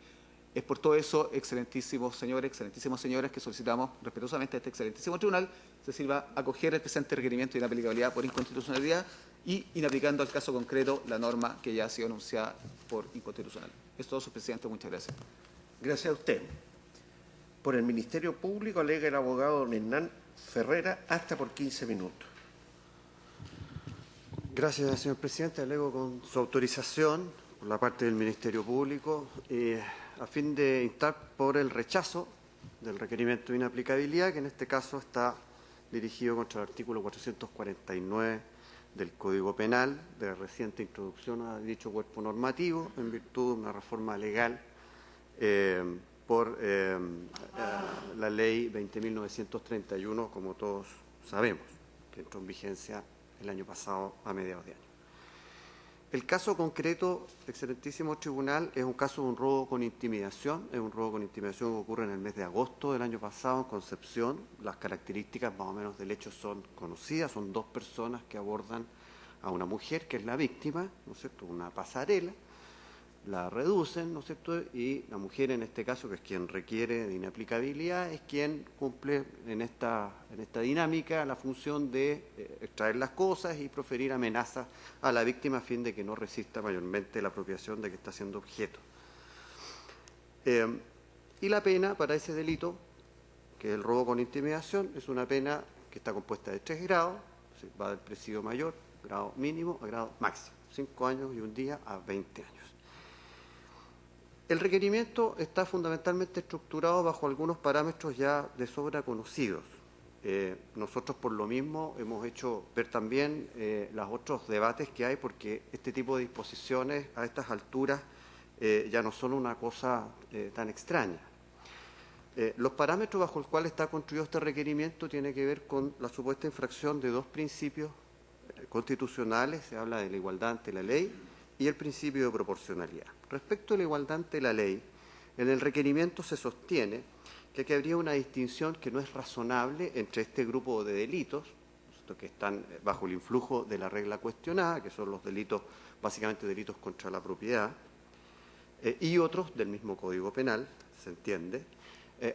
Es por todo eso, excelentísimos señores, excelentísimas señoras, que solicitamos respetuosamente a este excelentísimo tribunal se sirva acoger el presente requerimiento de inaplicabilidad por inconstitucionalidad y inaplicando al caso concreto la norma que ya ha sido anunciada por inconstitucional. Es todo, señor presidente. Muchas gracias. Gracias a usted. Por el Ministerio Público alega el abogado don Hernán Ferrera, hasta por 15 minutos. Gracias, señor presidente. Alego con su autorización por la parte del Ministerio Público a fin de instar por el rechazo del requerimiento de inaplicabilidad, que en este caso está dirigido contra el artículo 449 del Código Penal, de la reciente introducción a dicho cuerpo normativo en virtud de una reforma legal por la ley 20.931, como todos sabemos, que entró en vigencia el año pasado a mediados de año. El caso concreto, excelentísimo tribunal, es un caso de un robo con intimidación. Es un robo con intimidación que ocurre en el mes de agosto del año pasado en Concepción. Las características más o menos del hecho son conocidas. Son dos personas que abordan a una mujer que es la víctima, ¿no es cierto?, una pasarela, la reducen, ¿no es cierto?, y la mujer en este caso, que es quien requiere de inaplicabilidad, es quien cumple en esta dinámica la función de extraer las cosas y proferir amenazas a la víctima a fin de que no resista mayormente la apropiación de que está siendo objeto. Y la pena para ese delito, que es el robo con intimidación, es una pena que está compuesta de 3 grados, va del presidio mayor, grado mínimo a grado máximo, 5 años y un día a 20 años. El requerimiento está fundamentalmente estructurado bajo algunos parámetros ya de sobra conocidos. Nosotros por lo mismo hemos hecho ver también los otros debates que hay, porque este tipo de disposiciones a estas alturas ya no son una cosa tan extraña. Los parámetros bajo los cuales está construido este requerimiento tienen que ver con la supuesta infracción de 2 principios constitucionales. Se habla de la igualdad ante la ley y el principio de proporcionalidad. Respecto a la igualdad ante la ley, en el requerimiento se sostiene que aquí habría una distinción que no es razonable entre este grupo de delitos, que están bajo el influjo de la regla cuestionada, que son los delitos, básicamente delitos contra la propiedad, y otros del mismo Código Penal, se entiende,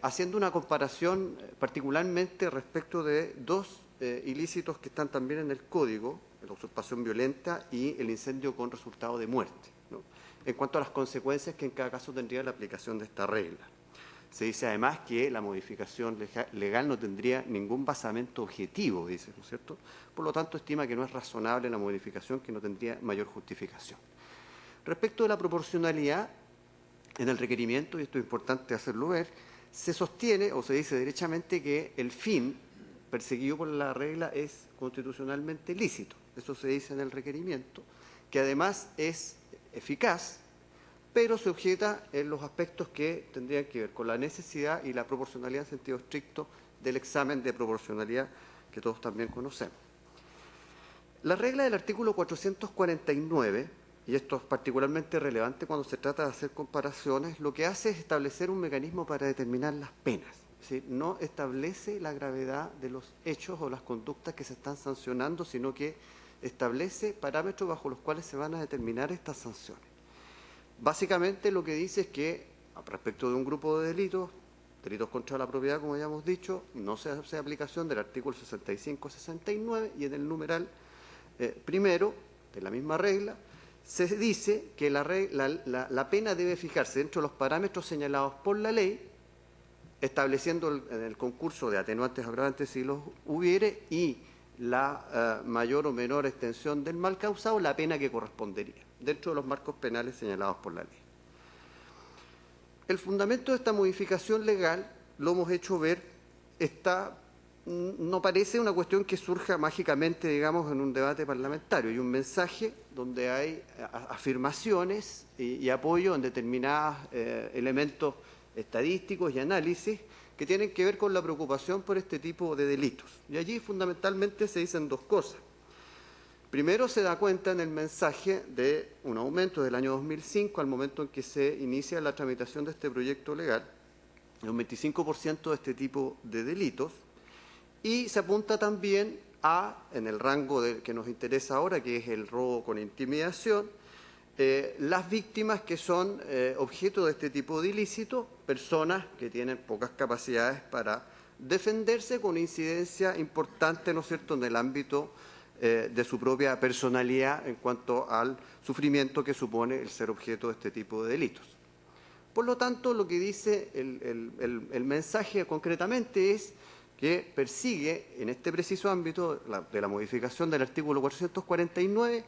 haciendo una comparación particularmente respecto de 2 ilícitos que están también en el Código, la usurpación violenta y el incendio con resultado de muerte, ¿no?, en cuanto a las consecuencias que en cada caso tendría la aplicación de esta regla. Se dice además que la modificación legal no tendría ningún basamento objetivo, dice, ¿no es cierto? Por lo tanto, estima que no es razonable la modificación, que no tendría mayor justificación. Respecto de la proporcionalidad, en el requerimiento, y esto es importante hacerlo ver, se sostiene o se dice derechamente que el fin perseguido por la regla es constitucionalmente lícito. eso se dice en el requerimiento, que además es eficaz, pero se objeta en los aspectos que tendrían que ver con la necesidad y la proporcionalidad en sentido estricto del examen de proporcionalidad que todos también conocemos. La regla del artículo 449, y esto es particularmente relevante cuando se trata de hacer comparaciones, lo que hace es establecer un mecanismo para determinar las penas. Es decir, no establece la gravedad de los hechos o las conductas que se están sancionando, sino que establece parámetros bajo los cuales se van a determinar estas sanciones. Básicamente lo que dice es que respecto de un grupo de delitos contra la propiedad, como ya hemos dicho, no se hace aplicación del artículo 65-69 y en el numeral primero de la misma regla se dice que la pena debe fijarse dentro de los parámetros señalados por la ley, estableciendo en el concurso de atenuantes agravantes si los hubiere y la mayor o menor extensión del mal causado, la pena que correspondería, dentro de los marcos penales señalados por la ley. El fundamento de esta modificación legal, lo hemos hecho ver, no parece una cuestión que surja mágicamente, digamos, en un debate parlamentario. Hay un mensaje donde hay afirmaciones y apoyo en determinados elementos estadísticos y análisis que tienen que ver con la preocupación por este tipo de delitos. Y allí fundamentalmente se dicen dos cosas. Primero, se da cuenta en el mensaje de un aumento del año 2005 al momento en que se inicia la tramitación de este proyecto legal, de un 25% de este tipo de delitos, y se apunta también en el rango que nos interesa ahora, que es el robo con intimidación, las víctimas que son objeto de este tipo de ilícito, personas que tienen pocas capacidades para defenderse con incidencia importante, ¿no es cierto?, en el ámbito de su propia personalidad en cuanto al sufrimiento que supone el ser objeto de este tipo de delitos. Por lo tanto, lo que dice el mensaje concretamente es que persigue en este preciso ámbito de la modificación del artículo 449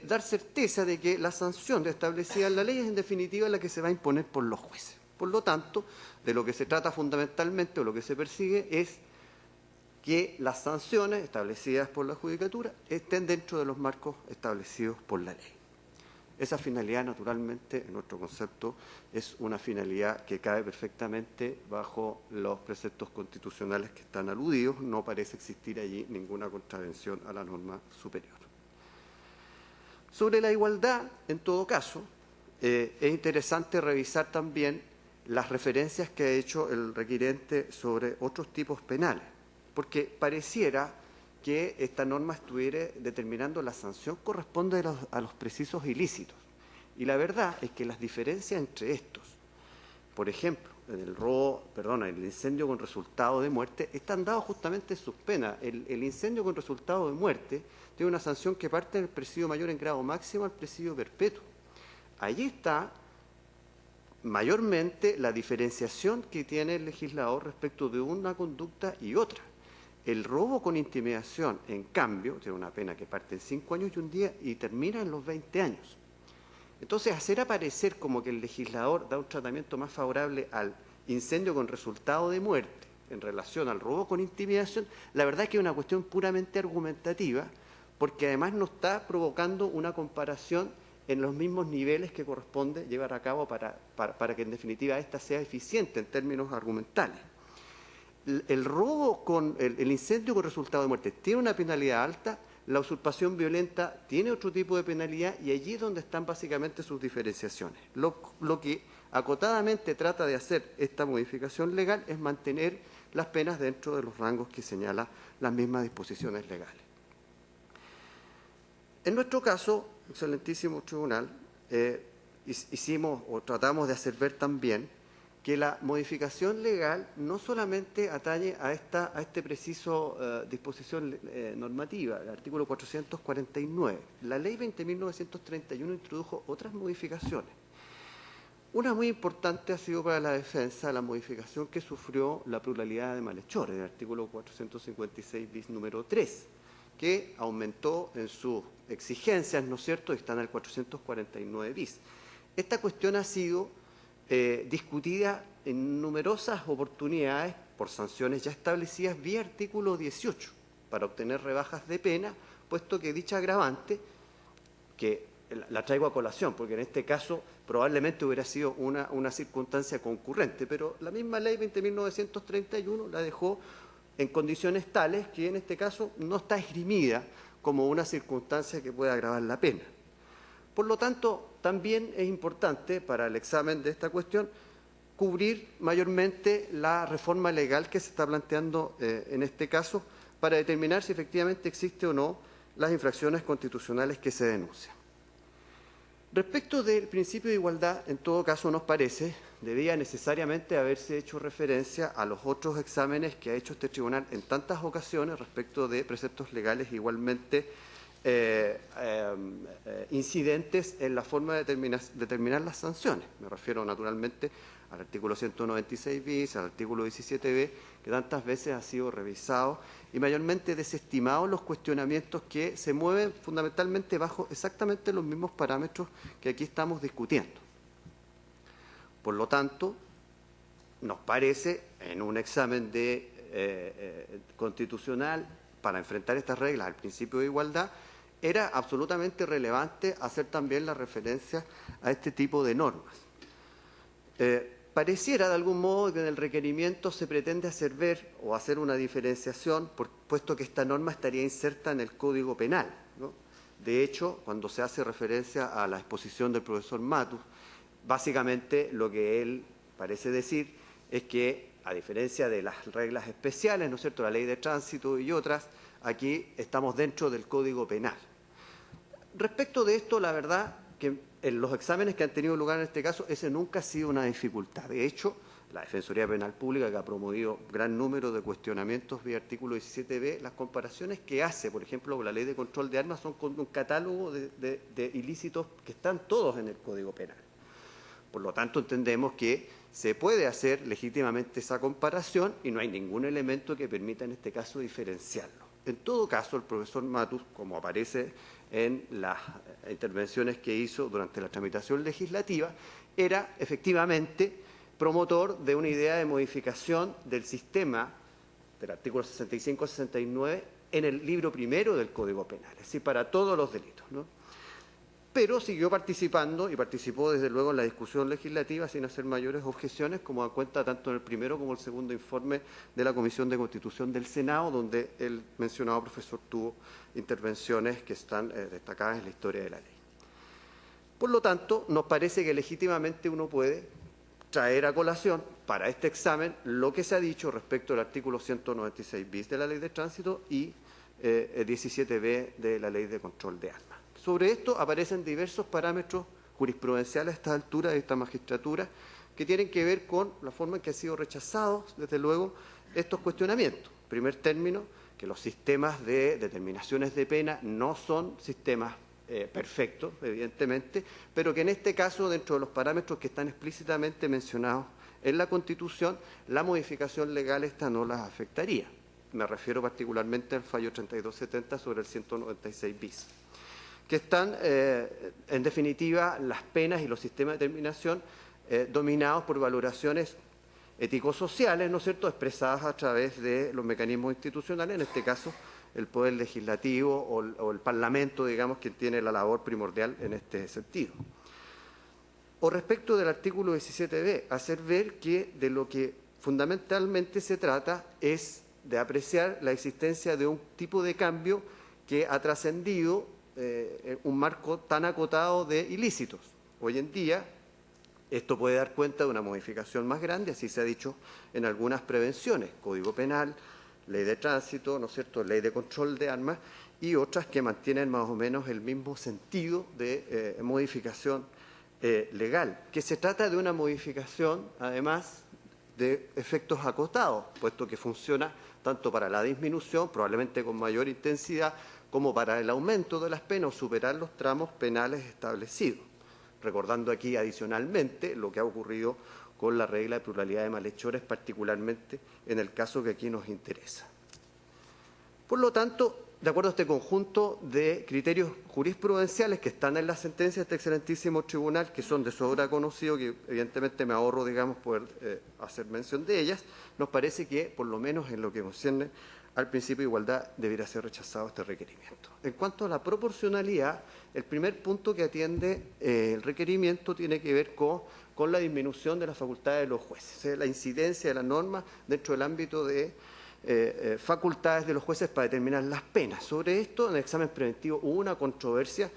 dar certeza de que la sanción establecida en la ley es en definitiva la que se va a imponer por los jueces. Por lo tanto, de lo que se trata fundamentalmente o lo que se persigue es que las sanciones establecidas por la Judicatura estén dentro de los marcos establecidos por la ley. Esa finalidad, naturalmente, en nuestro concepto, es una finalidad que cabe perfectamente bajo los preceptos constitucionales que están aludidos. No parece existir allí ninguna contravención a la norma superior. Sobre la igualdad, en todo caso, es interesante revisar también las referencias que ha hecho el requirente sobre otros tipos penales, porque pareciera que esta norma estuviera determinando la sanción corresponde a los precisos ilícitos. Y la verdad es que las diferencias entre estos, por ejemplo, en el incendio con resultado de muerte, están dados justamente en sus penas. El incendio con resultado de muerte tiene una sanción que parte del presidio mayor en grado máximo al presidio perpetuo. Allí está mayormente la diferenciación que tiene el legislador respecto de una conducta y otra. El robo con intimidación, en cambio, tiene una pena que parte en 5 años y un día y termina en los 20 años. Entonces, hacer aparecer como que el legislador da un tratamiento más favorable al incendio con resultado de muerte en relación al robo con intimidación, la verdad es que es una cuestión puramente argumentativa, porque además no está provocando una comparación en los mismos niveles que corresponde llevar a cabo para que en definitiva ésta sea eficiente en términos argumentales. El robo con el incendio con resultado de muerte tiene una penalidad alta, la usurpación violenta tiene otro tipo de penalidad y allí es donde están básicamente sus diferenciaciones. Lo que acotadamente trata de hacer esta modificación legal es mantener las penas dentro de los rangos que señalan las mismas disposiciones legales. En nuestro caso, excelentísimo tribunal, hicimos o tratamos de hacer ver también que la modificación legal no solamente atañe a este preciso disposición normativa, el artículo 449. La ley 20.931 introdujo otras modificaciones. Una muy importante ha sido para la defensa la modificación que sufrió la pluralidad de malhechores, el artículo 456 bis número 3, que aumentó en sus exigencias, ¿no es cierto?, y está en el 449 bis. Esta cuestión ha sido discutida en numerosas oportunidades por sanciones ya establecidas vía artículo 18 para obtener rebajas de pena puesto que dicha agravante, que la traigo a colación, porque en este caso probablemente hubiera sido una circunstancia concurrente, pero la misma ley 20.931 la dejó en condiciones tales que en este caso no está esgrimida como una circunstancia que pueda agravar la pena. Por lo tanto, también es importante para el examen de esta cuestión cubrir mayormente la reforma legal que se está planteando en este caso para determinar si efectivamente existe o no las infracciones constitucionales que se denuncian. Respecto del principio de igualdad, en todo caso nos parece, debía necesariamente haberse hecho referencia a los otros exámenes que ha hecho este tribunal en tantas ocasiones respecto de preceptos legales igualmente incidentes en la forma de determinar las sanciones. Me refiero naturalmente al artículo 196 bis, al artículo 17b, que tantas veces ha sido revisado y mayormente desestimado los cuestionamientos que se mueven fundamentalmente bajo exactamente los mismos parámetros que aquí estamos discutiendo. Por lo tanto, nos parece, en un examen constitucional para enfrentar estas reglas al principio de igualdad, era absolutamente relevante hacer también la referencia a este tipo de normas. Pareciera de algún modo que en el requerimiento se pretende hacer ver o hacer una diferenciación, puesto que esta norma estaría inserta en el Código Penal, ¿no? De hecho, cuando se hace referencia a la exposición del profesor Matus, básicamente lo que él parece decir es que, a diferencia de las reglas especiales, ¿no es cierto?, la ley de tránsito y otras, aquí estamos dentro del Código Penal. Respecto de esto, la verdad que en los exámenes que han tenido lugar en este caso, ese nunca ha sido una dificultad. De hecho, la Defensoría Penal Pública, que ha promovido gran número de cuestionamientos vía artículo 17b, las comparaciones que hace, por ejemplo, con la Ley de Control de Armas, son con un catálogo de ilícitos que están todos en el Código Penal. Por lo tanto, entendemos que se puede hacer legítimamente esa comparación y no hay ningún elemento que permita en este caso diferenciarlo. En todo caso, el profesor Matus, como aparece en las intervenciones que hizo durante la tramitación legislativa, era efectivamente promotor de una idea de modificación del sistema del artículo 65-69 en el libro primero del Código Penal, es decir, para todos los delitos, ¿no? Pero siguió participando y participó desde luego en la discusión legislativa sin hacer mayores objeciones, como da cuenta tanto en el primero como el segundo informe de la Comisión de Constitución del Senado, donde el mencionado profesor tuvo intervenciones que están destacadas en la historia de la ley. Por lo tanto, nos parece que legítimamente uno puede traer a colación para este examen lo que se ha dicho respecto al artículo 196 bis de la Ley de Tránsito y 17b de la Ley de Control de Armas. Sobre esto aparecen diversos parámetros jurisprudenciales a esta altura de esta magistratura que tienen que ver con la forma en que han sido rechazados, desde luego, estos cuestionamientos. En primer término, que los sistemas de determinaciones de pena no son sistemas perfectos, evidentemente, pero que en este caso, dentro de los parámetros que están explícitamente mencionados en la Constitución, la modificación legal esta no las afectaría. Me refiero particularmente al fallo 3270 sobre el 196 bis. Que están, en definitiva, las penas y los sistemas de determinación dominados por valoraciones ético-sociales, ¿no es cierto?, expresadas a través de los mecanismos institucionales, en este caso el Poder Legislativo o el Parlamento, digamos, quien tiene la labor primordial en este sentido. O respecto del artículo 17b, hacer ver que de lo que fundamentalmente se trata es de apreciar la existencia de un tipo de cambio que ha trascendido un marco tan acotado de ilícitos. Hoy en día, esto puede dar cuenta de una modificación más grande, así se ha dicho en algunas prevenciones, Código Penal, Ley de Tránsito, ¿no es cierto?, Ley de Control de Armas y otras que mantienen más o menos el mismo sentido de modificación legal, que se trata de una modificación, además, de efectos acotados, puesto que funciona tanto para la disminución, probablemente con mayor intensidad, como para el aumento de las penas o superar los tramos penales establecidos. Recordando aquí adicionalmente lo que ha ocurrido con la regla de pluralidad de malhechores, particularmente en el caso que aquí nos interesa. Por lo tanto, de acuerdo a este conjunto de criterios jurisprudenciales que están en la sentencia de este excelentísimo tribunal, que son de sobra conocidos, que evidentemente me ahorro, digamos, poder hacer mención de ellas, nos parece que, por lo menos en lo que concierne al principio de igualdad, debiera ser rechazado este requerimiento. En cuanto a la proporcionalidad, el primer punto que atiende el requerimiento tiene que ver con la disminución de las facultades de los jueces, la incidencia de la norma dentro del ámbito de facultades de los jueces para determinar las penas. Sobre esto, en el examen preventivo hubo una controversia.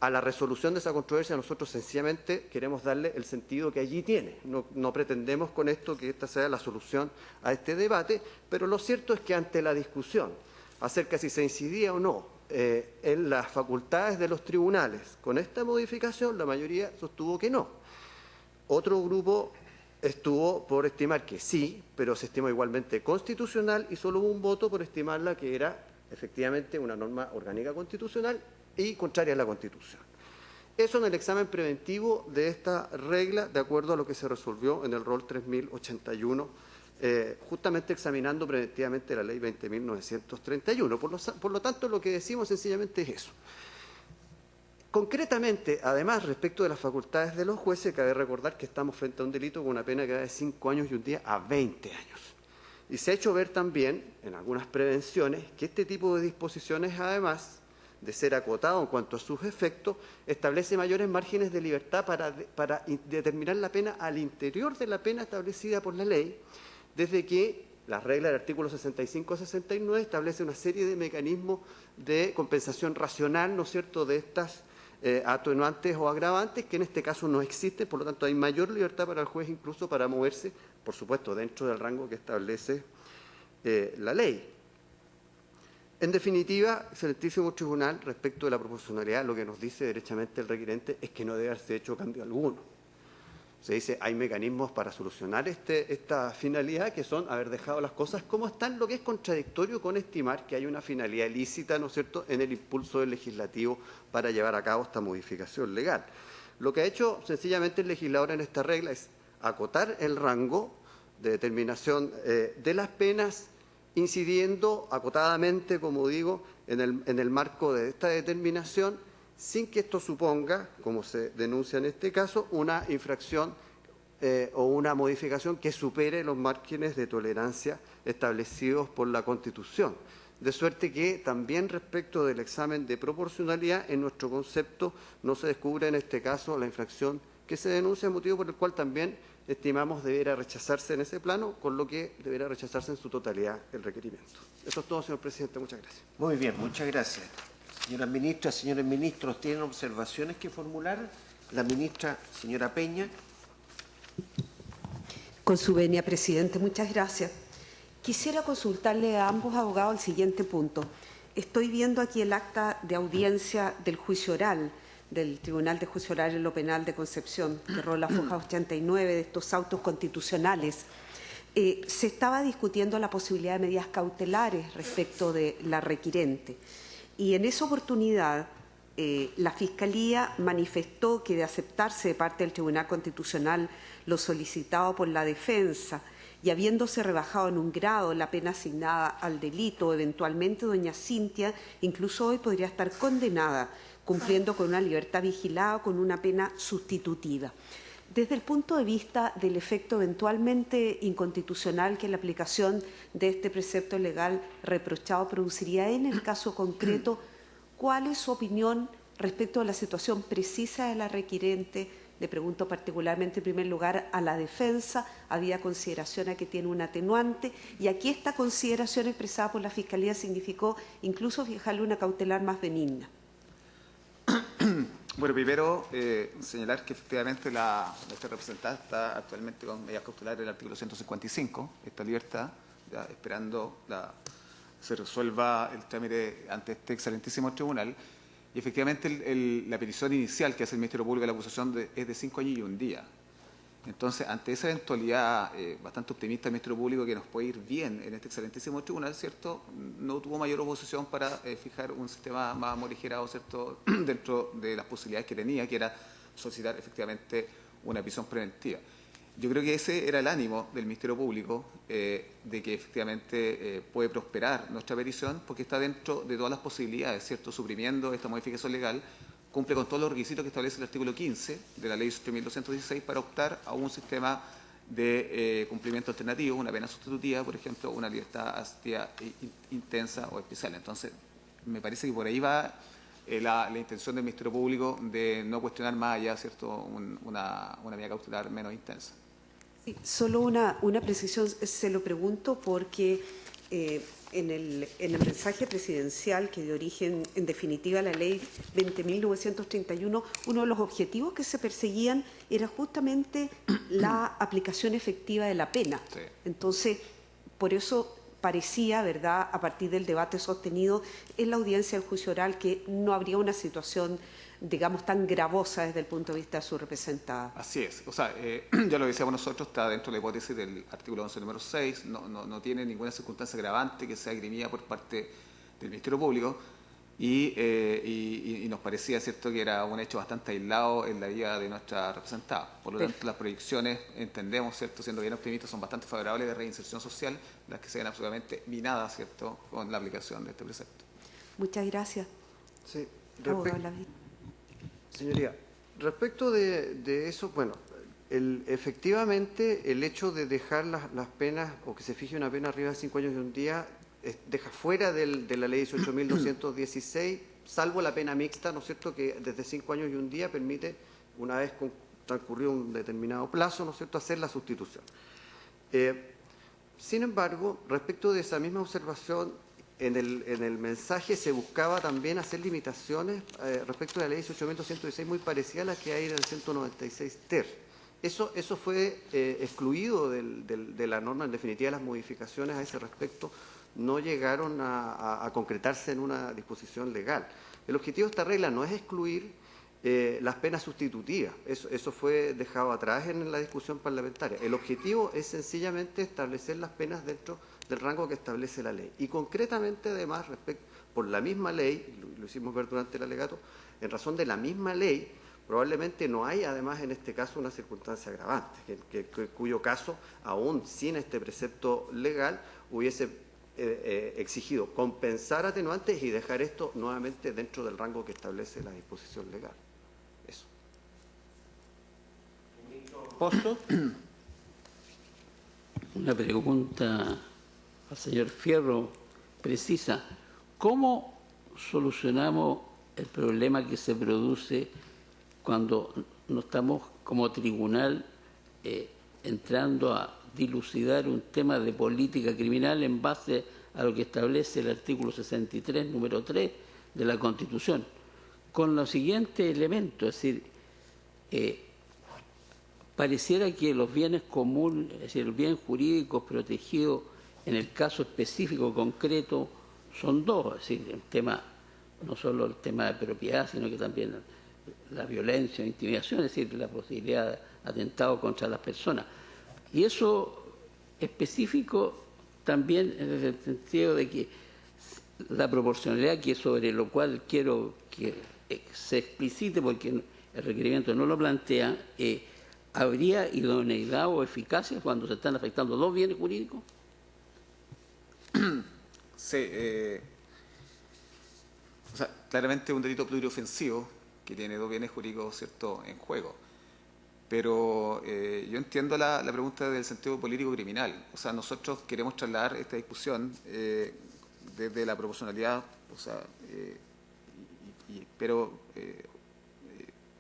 A la resolución de esa controversia nosotros sencillamente queremos darle el sentido que allí tiene. No pretendemos con esto que esta sea la solución a este debate, pero lo cierto es que ante la discusión acerca de si se incidía o no en las facultades de los tribunales con esta modificación, la mayoría sostuvo que no. Otro grupo estuvo por estimar que sí, pero se estimó igualmente constitucional y solo hubo un voto por estimarla que era efectivamente una norma orgánica constitucional y contraria a la Constitución. Eso en el examen preventivo de esta regla, de acuerdo a lo que se resolvió en el rol 3081, justamente examinando preventivamente la ley 20.931. Por lo tanto, lo que decimos sencillamente es eso. Concretamente, además, respecto de las facultades de los jueces, cabe recordar que estamos frente a un delito con una pena que va de 5 años y un día a 20 años. Y se ha hecho ver también, en algunas prevenciones, que este tipo de disposiciones, además de ser acotado en cuanto a sus efectos, establece mayores márgenes de libertad para determinar la pena al interior de la pena establecida por la ley, desde que la regla del artículo 65 a 69 establece una serie de mecanismos de compensación racional, ¿no es cierto?, de estas atenuantes o agravantes, que en este caso no existen. Por lo tanto, hay mayor libertad para el juez incluso para moverse, por supuesto, dentro del rango que establece la ley. En definitiva, excelentísimo tribunal, respecto de la proporcionalidad, lo que nos dice derechamente el requerente es que no debe haberse hecho cambio alguno. Se dice, hay mecanismos para solucionar esta finalidad, que son haber dejado las cosas como están, lo que es contradictorio con estimar que hay una finalidad ilícita, ¿no es cierto?, en el impulso del legislativo para llevar a cabo esta modificación legal. Lo que ha hecho sencillamente el legislador en esta regla es acotar el rango de determinación de las penas, incidiendo acotadamente, como digo, en el marco de esta determinación, sin que esto suponga, como se denuncia en este caso, una infracción o una modificación que supere los márgenes de tolerancia establecidos por la Constitución. De suerte que también respecto del examen de proporcionalidad, en nuestro concepto no se descubre en este caso la infracción que se denuncia, motivo por el cual también estimamos deberá rechazarse en ese plano, con lo que deberá rechazarse en su totalidad el requerimiento. Eso es todo, señor presidente. Muchas gracias. Muy bien, muchas gracias. Señoras ministras, señores ministros, ¿tienen observaciones que formular? La ministra, señora Peña. Con su venia, presidente, muchas gracias. Quisiera consultarle a ambos abogados el siguiente punto. Estoy viendo aquí el acta de audiencia del juicio oral del Tribunal de Juicio Oral en lo Penal de Concepción, que rola la foja 89 de estos autos constitucionales. Se estaba discutiendo la posibilidad de medidas cautelares respecto de la requirente. Y en esa oportunidad, la Fiscalía manifestó que de aceptarse de parte del Tribunal Constitucional lo solicitado por la defensa y habiéndose rebajado en un grado la pena asignada al delito, eventualmente doña Cintia incluso hoy podría estar condenada, cumpliendo con una libertad vigilada o con una pena sustitutiva. Desde el punto de vista del efecto eventualmente inconstitucional que la aplicación de este precepto legal reprochado produciría en el caso concreto, ¿cuál es su opinión respecto a la situación precisa de la requirente? Le pregunto particularmente, en primer lugar, a la defensa. Había consideración a que tiene un atenuante y aquí esta consideración expresada por la Fiscalía significó incluso fijarle una cautelar más benigna. Bueno, primero señalar que efectivamente nuestra representada está actualmente con medidas cautelares del artículo 155, esta libertad, ya esperando se resuelva el trámite ante este excelentísimo tribunal. Y efectivamente la petición inicial que hace el Ministerio Público de la acusación es de 5 años y un día. Entonces, ante esa eventualidad bastante optimista del Ministerio Público que nos puede ir bien en este excelentísimo tribunal, ¿cierto?, no tuvo mayor oposición para fijar un sistema más morigerado, ¿cierto?, dentro de las posibilidades que tenía, que era solicitar efectivamente una prisión preventiva. Yo creo que ese era el ánimo del Ministerio Público, de que efectivamente puede prosperar nuestra petición, porque está dentro de todas las posibilidades, ¿cierto?, suprimiendo esta modificación legal, cumple con todos los requisitos que establece el artículo 15 de la ley 3.216 para optar a un sistema de cumplimiento alternativo, una pena sustitutiva, por ejemplo, una libertad asistida intensa o especial. Entonces, me parece que por ahí va la intención del Ministerio Público de no cuestionar más allá, ¿cierto?, una medida cautelar menos intensa. Sí, solo una precisión, se lo pregunto porque en el mensaje presidencial que dio origen, en definitiva, a la ley 20.931, uno de los objetivos que se perseguían era justamente la aplicación efectiva de la pena. Sí. Entonces, por eso parecía, ¿verdad?, a partir del debate sostenido en la audiencia del juicio oral, que no habría una situación, digamos, tan gravosa desde el punto de vista de su representada. Así es. O sea, ya lo decíamos nosotros, está dentro de la hipótesis del artículo 11, número 6, no tiene ninguna circunstancia agravante que sea dirimida por parte del Ministerio Público y nos parecía, ¿cierto?, que era un hecho bastante aislado en la vida de nuestra representada. Por lo tanto, las proyecciones, entendemos, ¿cierto?, siendo bien optimistas, son bastante favorables de reinserción social, las que se ven absolutamente minadas, ¿cierto?, con la aplicación de este precepto. Muchas gracias. Sí, Abogado Lavín. señoría, respecto de eso, bueno, efectivamente el hecho de dejar las penas o que se fije una pena arriba de 5 años y un día deja fuera de la ley 18.216, salvo la pena mixta, ¿no es cierto?, que desde 5 años y un día permite, una vez transcurrido un determinado plazo, ¿no es cierto?, hacer la sustitución. Sin embargo, respecto de esa misma observación, en el mensaje se buscaba también hacer limitaciones respecto de la ley 18.216 muy parecida a la que hay en el 196 ter. Eso fue excluido de la norma. En definitiva, las modificaciones a ese respecto no llegaron a concretarse en una disposición legal. El objetivo de esta regla no es excluir las penas sustitutivas. Eso fue dejado atrás en la discusión parlamentaria. El objetivo es sencillamente establecer las penas dentro del rango que establece la ley. Y concretamente, además, por la misma ley, lo hicimos ver durante el alegato, en razón de la misma ley, probablemente no hay, además, en este caso, una circunstancia agravante, cuyo caso, aún sin este precepto legal, hubiese exigido compensar atenuantes y dejar esto nuevamente dentro del rango que establece la disposición legal. Eso. Pozo. Una pregunta al señor Fierro precisa. ¿Cómo solucionamos el problema que se produce cuando no estamos como tribunal entrando a dilucidar un tema de política criminal en base a lo que establece el artículo 63, número 3 de la Constitución? Con los siguientes elementos, es decir, pareciera que los bienes comunes, es decir, los bienes jurídicos protegidos en el caso específico concreto son dos, es decir, el tema, no solo el tema de propiedad, sino que también la violencia, intimidación, es decir, la posibilidad de atentado contra las personas. Y eso específico también en el sentido de que la proporcionalidad, que sobre lo cual quiero que se explicite, porque el requerimiento no lo plantea, ¿habría idoneidad o eficacia cuando se están afectando dos bienes jurídicos? Sí, o sea, claramente un delito pluriofensivo que tiene dos bienes jurídicos, ¿cierto?, en juego. Pero yo entiendo la pregunta del sentido político criminal. O sea, nosotros queremos trasladar esta discusión desde la proporcionalidad, o sea, pero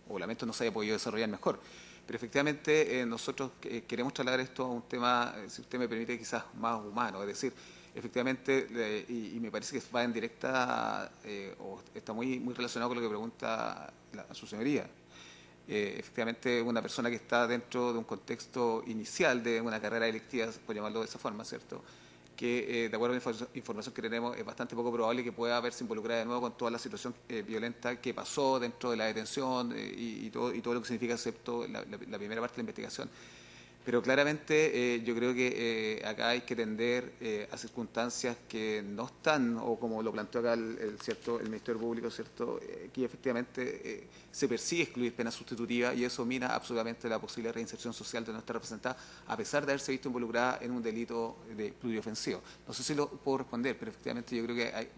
o lamento no se haya podido desarrollar mejor. Pero efectivamente nosotros queremos trasladar esto a un tema, si usted me permite, quizás más humano. Es decir, efectivamente, y me parece que va en directa o está muy relacionado con lo que pregunta su señoría. Efectivamente, una persona que está dentro de un contexto inicial de una carrera delictiva, por llamarlo de esa forma, ¿cierto?, que de acuerdo a la información que tenemos es bastante poco probable que pueda verse involucrada de nuevo con toda la situación violenta que pasó dentro de la detención y todo lo que significa, excepto la primera parte de la investigación. Pero claramente yo creo que acá hay que tender a circunstancias que no están, o como lo planteó acá el Ministerio Público, ¿cierto?, que efectivamente se persigue excluir pena sustitutiva y eso mina absolutamente la posible reinserción social de nuestra representada, a pesar de haberse visto involucrada en un delito de pluriofensivo. No sé si lo puedo responder, pero efectivamente yo creo que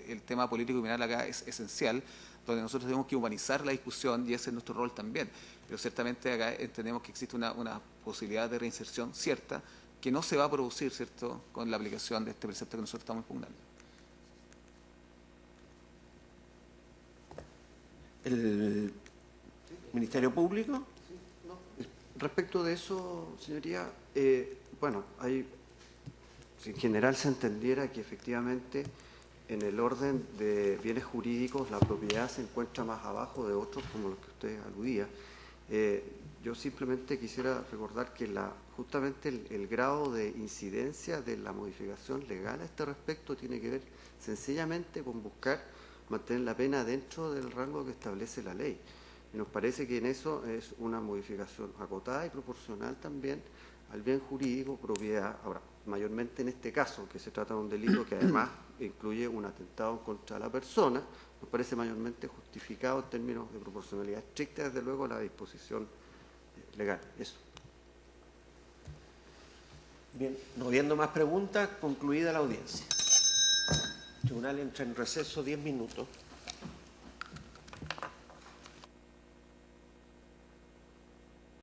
el tema político criminal acá es esencial, donde nosotros tenemos que humanizar la discusión y ese es nuestro rol también. Pero ciertamente acá entendemos que existe una posibilidad de reinserción cierta que no se va a producir, ¿cierto?, con la aplicación de este precepto que nosotros estamos impugnando. ¿El Ministerio Público? Respecto de eso, señoría, bueno, si en general se entendiera que efectivamente en el orden de bienes jurídicos la propiedad se encuentra más abajo de otros, como los que usted aludía, yo simplemente quisiera recordar que justamente el grado de incidencia de la modificación legal a este respecto tiene que ver sencillamente con buscar mantener la pena dentro del rango que establece la ley. Y nos parece que en eso es una modificación acotada y proporcional también al bien jurídico propiedad. Ahora, mayormente en este caso, que se trata de un delito que además incluye un atentado contra la persona, nos parece mayormente justificado en términos de proporcionalidad estricta, desde luego, la disposición legal. Eso. Bien, no habiendo más preguntas, concluida la audiencia. El tribunal entra en receso 10 minutos.